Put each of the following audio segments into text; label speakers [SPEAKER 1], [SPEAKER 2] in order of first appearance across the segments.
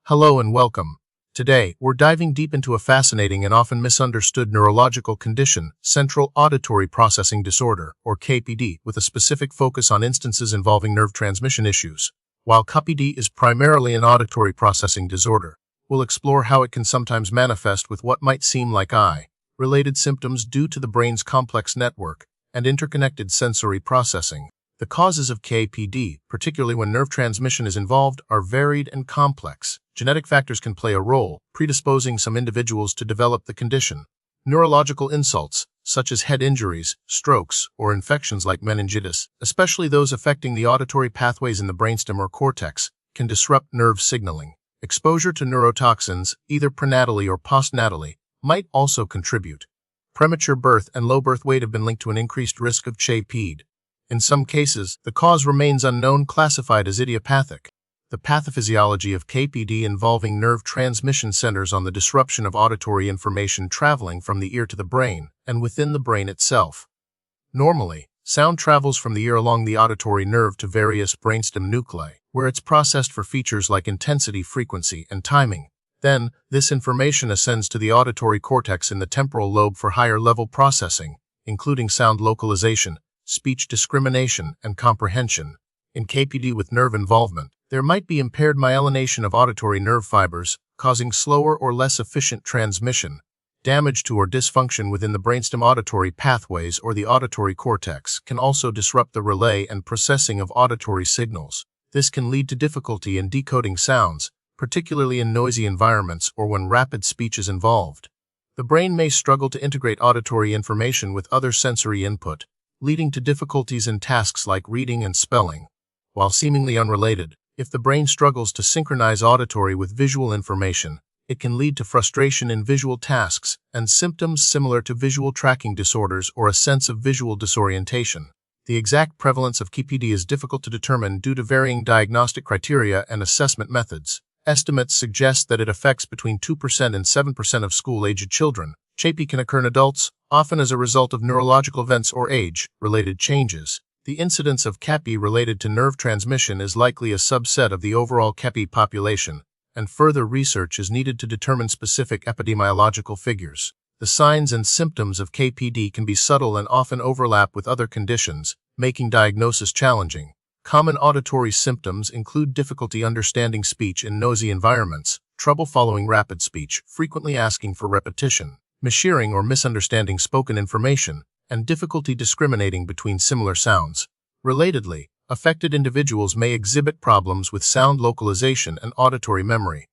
[SPEAKER 1] Hello and welcome. Today, we're diving deep into a fascinating and often misunderstood neurological condition, Central Auditory Processing Disorder, or KPD, with a specific focus on instances involving nerve transmission issues. While KPD is primarily an auditory processing disorder, we'll explore how it can sometimes manifest with what might seem like eye-related symptoms due to the brain's complex network and interconnected sensory processing. The causes of KPD, particularly when nerve transmission is involved, are varied and complex. Genetic factors can play a role, predisposing some individuals to develop the condition. Neurological insults, such as head injuries, strokes, or infections like meningitis, especially those affecting the auditory pathways in the brainstem or cortex, can disrupt nerve signaling. Exposure to neurotoxins, either prenatally or postnatally, might also contribute. Premature birth and low birth weight have been linked to an increased risk of KPD. In some cases, the cause remains unknown, classified as idiopathic. The pathophysiology of KPD involving nerve transmission centers on the disruption of auditory information traveling from the ear to the brain and within the brain itself. Normally, sound travels from the ear along the auditory nerve to various brainstem nuclei, where it's processed for features like intensity, frequency, and timing. Then, this information ascends to the auditory cortex in the temporal lobe for higher-level processing, including sound localization, speech discrimination, and comprehension. In KPD with nerve involvement, there might be impaired myelination of auditory nerve fibers, causing slower or less efficient transmission. Damage to or dysfunction within the brainstem auditory pathways or the auditory cortex can also disrupt the relay and processing of auditory signals. This can lead to difficulty in decoding sounds, particularly in noisy environments or when rapid speech is involved. The brain may struggle to integrate auditory information with other sensory input, leading to difficulties in tasks like reading and spelling. While seemingly unrelated, if the brain struggles to synchronize auditory with visual information, it can lead to frustration in visual tasks and symptoms similar to visual tracking disorders or a sense of visual disorientation. The exact prevalence of KPD is difficult to determine due to varying diagnostic criteria and assessment methods. Estimates suggest that it affects between 2% and 7% of school-aged children. KPD can occur in adults, often as a result of neurological events or age-related changes. The incidence of KPD related to nerve transmission is likely a subset of the overall KPD population, and further research is needed to determine specific epidemiological figures. The signs and symptoms of KPD can be subtle and often overlap with other conditions, making diagnosis challenging. Common auditory symptoms include difficulty understanding speech in noisy environments, trouble following rapid speech, frequently asking for repetition, mishearing or misunderstanding spoken information, and difficulty discriminating between similar sounds. Relatedly, affected individuals may exhibit problems with sound localization and auditory memory.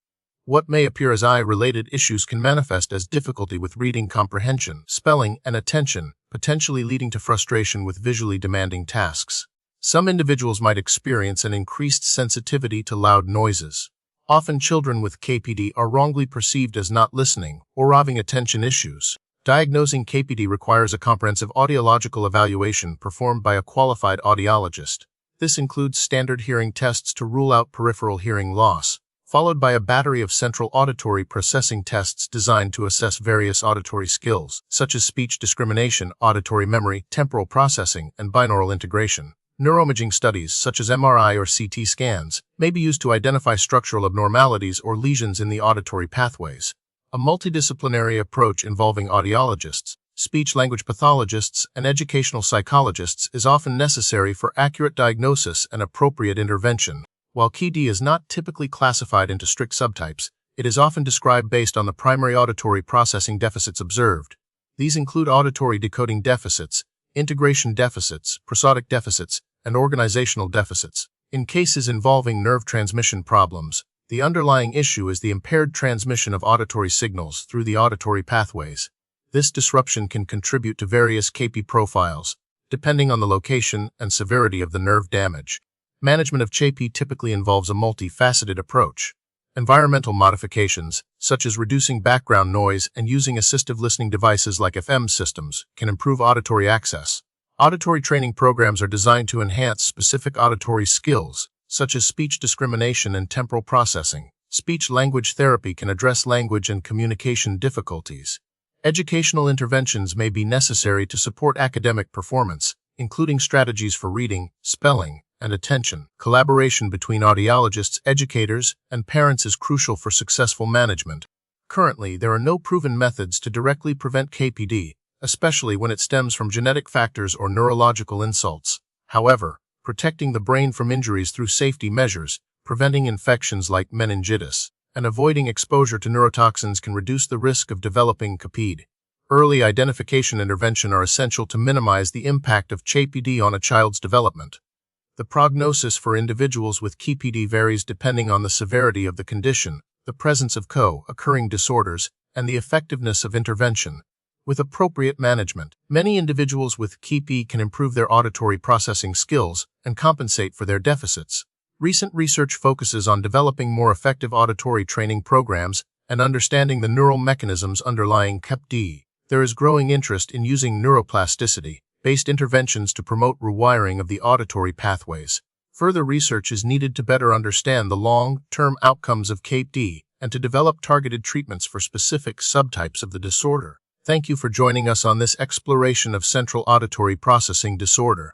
[SPEAKER 1] What may appear as eye-related issues can manifest as difficulty with reading comprehension, spelling, and attention, potentially leading to frustration with visually demanding tasks. Some individuals might experience an increased sensitivity to loud noises. Often children with KPD are wrongly perceived as not listening or having attention issues. Diagnosing KPD requires a comprehensive audiological evaluation performed by a qualified audiologist. This includes standard hearing tests to rule out peripheral hearing loss, followed by a battery of central auditory processing tests designed to assess various auditory skills, such as speech discrimination, auditory memory, temporal processing, and binaural integration. Neuroimaging studies, such as MRI or CT scans, may be used to identify structural abnormalities or lesions in the auditory pathways. A multidisciplinary approach involving audiologists, speech-language pathologists, and educational psychologists is often necessary for accurate diagnosis and appropriate intervention. While KPD is not typically classified into strict subtypes, it is often described based on the primary auditory processing deficits observed. These include auditory decoding deficits, integration deficits, prosodic deficits, and organizational deficits. In cases involving nerve transmission problems, the underlying issue is the impaired transmission of auditory signals through the auditory pathways. This disruption can contribute to various KPD profiles, depending on the location and severity of the nerve damage. Management of KPD typically involves a multifaceted approach. Environmental modifications, such as reducing background noise and using assistive listening devices like FM systems, can improve auditory access. Auditory training programs are designed to enhance specific auditory skills, such as speech discrimination and temporal processing. Speech-language therapy can address language and communication difficulties. Educational interventions may be necessary to support academic performance, including strategies for reading, spelling, and attention. Collaboration between audiologists, educators, and parents is crucial for successful management. Currently, there are no proven methods to directly prevent KPD, especially when it stems from genetic factors or neurological insults. However, protecting the brain from injuries through safety measures, preventing infections like meningitis, and avoiding exposure to neurotoxins can reduce the risk of developing KPD. Early identification and intervention are essential to minimize the impact of KPD on a child's development. The prognosis for individuals with KPD varies depending on the severity of the condition, the presence of co-occurring disorders, and the effectiveness of intervention. With appropriate management, many individuals with KPD can improve their auditory processing skills and compensate for their deficits. Recent research focuses on developing more effective auditory training programs and understanding the neural mechanisms underlying KPD. There is growing interest in using neuroplasticity-based interventions to promote rewiring of the auditory pathways. Further research is needed to better understand the long-term outcomes of KPD and to develop targeted treatments for specific subtypes of the disorder. Thank you for joining us on this exploration of central auditory processing disorder.